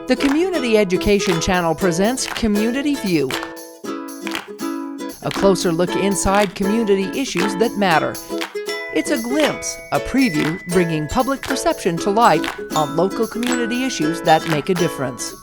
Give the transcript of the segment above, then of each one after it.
The Community Education Channel presents Community View, a closer look inside community issues that matter. It's a glimpse, a preview, bringing public perception to light on local community issues that make a difference.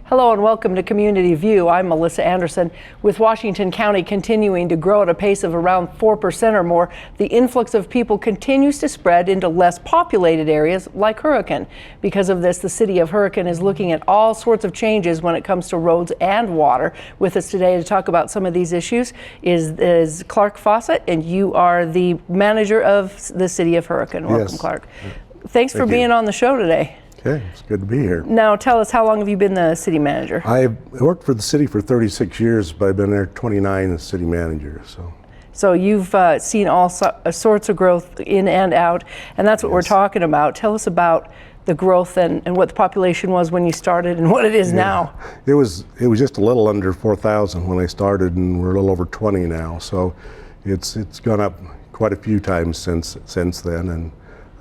Hello and welcome to Community View. I'm Melissa Anderson. With Washington County continuing to grow at a pace of around 4% or more, the influx of people continues to spread into less populated areas like Hurricane. Because of this, the city of Hurricane is looking at all sorts of changes when it comes to roads and water. With us today to talk about some of these issues is Clark Fawcett, and you are the manager of the city of Hurricane. Welcome, Yes. Clark. Thanks for being on the show today. Okay, it's good to be here. Now tell us, how long have you been the city manager? I've worked for the city for 36 years, but I've been there 29 as city manager. So you've seen all sorts of growth in and out, and that's what we're talking about. Tell us about the growth and what the population was when you started and what it is now. It was just a little under 4,000 when I started, and we're a little over 20 now. So it's gone up quite a few times since then, and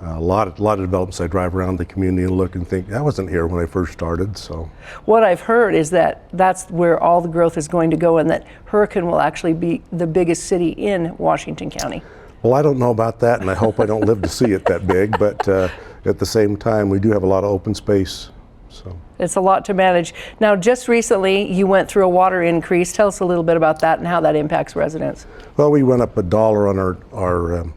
a lot of developments. I drive around the community and look and think, that wasn't here when I first started. So what I've heard is that that's where all the growth is going to go, and that Hurricane will actually be the biggest city in Washington County. Well, I don't know about that, and I hope I don't live to see it that big, but at the same time, we do have a lot of open space. So it's a lot to manage. Now, just recently, you went through a water increase. Tell us a little bit about that and how that impacts residents. Well, we went up $1 on our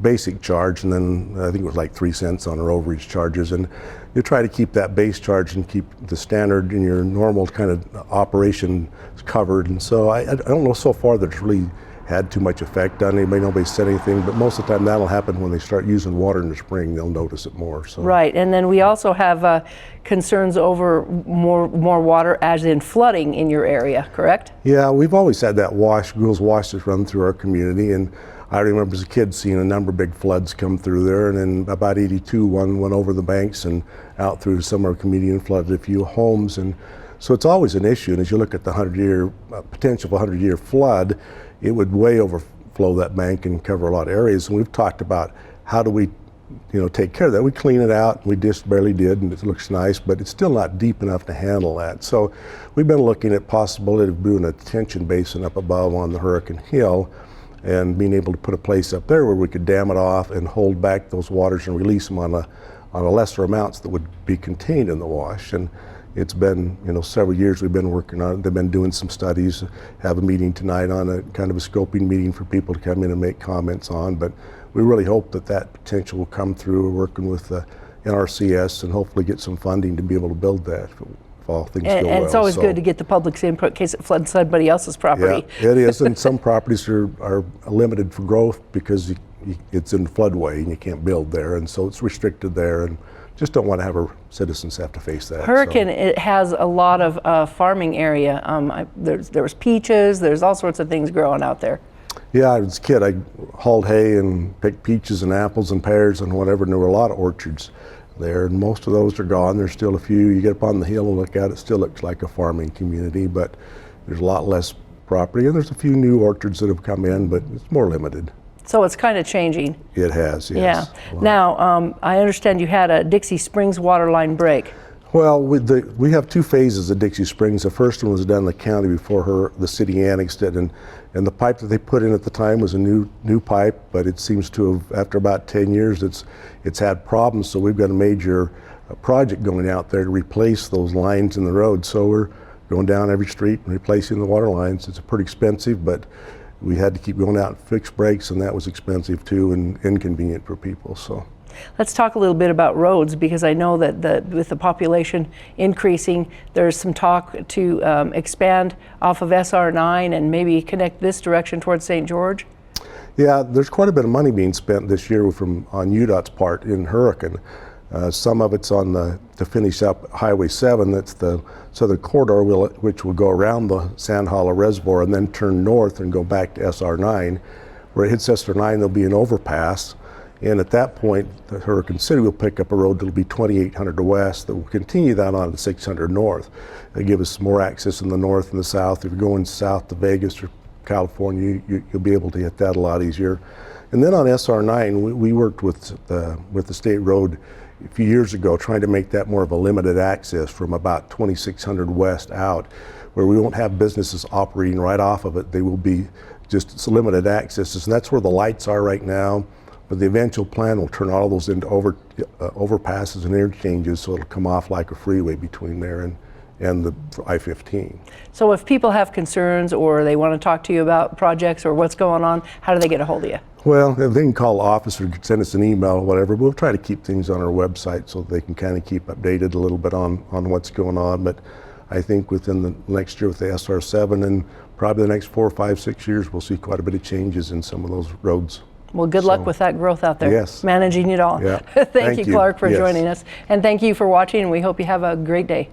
basic charge, and then I think it was like 3 cents on our overage charges, and you try to keep that base charge and keep the standard in your normal kind of operation covered. And so I don't know so far that it's really had too much effect on anybody. Nobody said anything, but most of the time that'll happen when they start using water in the spring. They'll notice it more. So. Right, and then we also have concerns over more water, as in flooding in your area, correct? Yeah, we've always had that Goulds Wash that's run through our community, and I remember as a kid seeing a number of big floods come through there, and in about '82, one went over the banks and out through some of our community and flooded a few homes. And so it's always an issue, and as you look at the potential of a 100-year flood, it would way overflow that bank and cover a lot of areas. And we've talked about how do we take care of that. We clean it out, we just barely did, and it looks nice, but it's still not deep enough to handle that. So we've been looking at possibility of doing a detention basin up above on the Hurricane Hill, and being able to put a place up there where we could dam it off and hold back those waters and release them on a lesser amounts that would be contained in the wash. And it's been several years we've been working on it. They've been doing some studies, have a meeting tonight on a kind of a scoping meeting for people to come in and make comments on, but we really hope that potential will come through. We're working with the NRCS and hopefully get some funding to be able to build that. If all things go well. And it's always good to get the public's input in case it floods somebody else's property. Yeah, it is, and some properties are limited for growth because it's in the floodway and you can't build there, and so it's restricted there, and just don't want to have our citizens have to face that. Hurricane, it has a lot of farming area. There was peaches, there's all sorts of things growing out there. Yeah, as a kid I hauled hay and picked peaches and apples and pears and whatever, and there were a lot of orchards there, and most of those are gone. There's still a few. You get up on the hill and look at it, it still looks like a farming community, but there's a lot less property, and there's a few new orchards that have come in, but it's more limited. So it's kind of changing. It has, yes. Yeah. Now, I understand you had a Dixie Springs water line break. Well, we have 2 phases of Dixie Springs. The first one was done in the county before the city annexed it, and the pipe that they put in at the time was a new pipe, but it seems to have, after about 10 years, it's had problems. So we've got a major project going out there to replace those lines in the road. So we're going down every street and replacing the water lines. It's pretty expensive, but we had to keep going out and fix breaks, and that was expensive too and inconvenient for people. So. Let's talk a little bit about roads, because I know that with the population increasing, there's some talk to expand off of SR9 and maybe connect this direction towards St. George. Yeah, there's quite a bit of money being spent this year on UDOT's part in Hurricane. Some of it's to finish up Highway 7, that's the southern corridor, which will go around the Sand Hollow Reservoir and then turn north and go back to SR9. Where it hits SR9, there'll be an overpass. And at that point, the Hurricane City will pick up a road that'll be 2,800 west that will continue that on to 600 north. It'll give us more access in the north and the south. If you're going south to Vegas or California, you'll be able to hit that a lot easier. And then on SR9, we worked with the state road a few years ago, trying to make that more of a limited access from about 2600 west out, where we won't have businesses operating right off of it. They will be just limited accesses, and that's where the lights are right now. But the eventual plan will turn all those into overpasses and interchanges, so it'll come off like a freeway between there and the I-15. So if people have concerns or they want to talk to you about projects or what's going on, how do they get a hold of you? Well, they can call the office or send us an email or whatever. We'll try to keep things on our website so they can kind of keep updated a little bit on what's going on. But I think within the next year with the SR7 and probably the next 4, 5, 6 years, we'll see quite a bit of changes in some of those roads. Well, good luck with that growth out there. Yes. Managing it all. Yeah. Thank you, Clark, for joining us. And thank you for watching, and we hope you have a great day.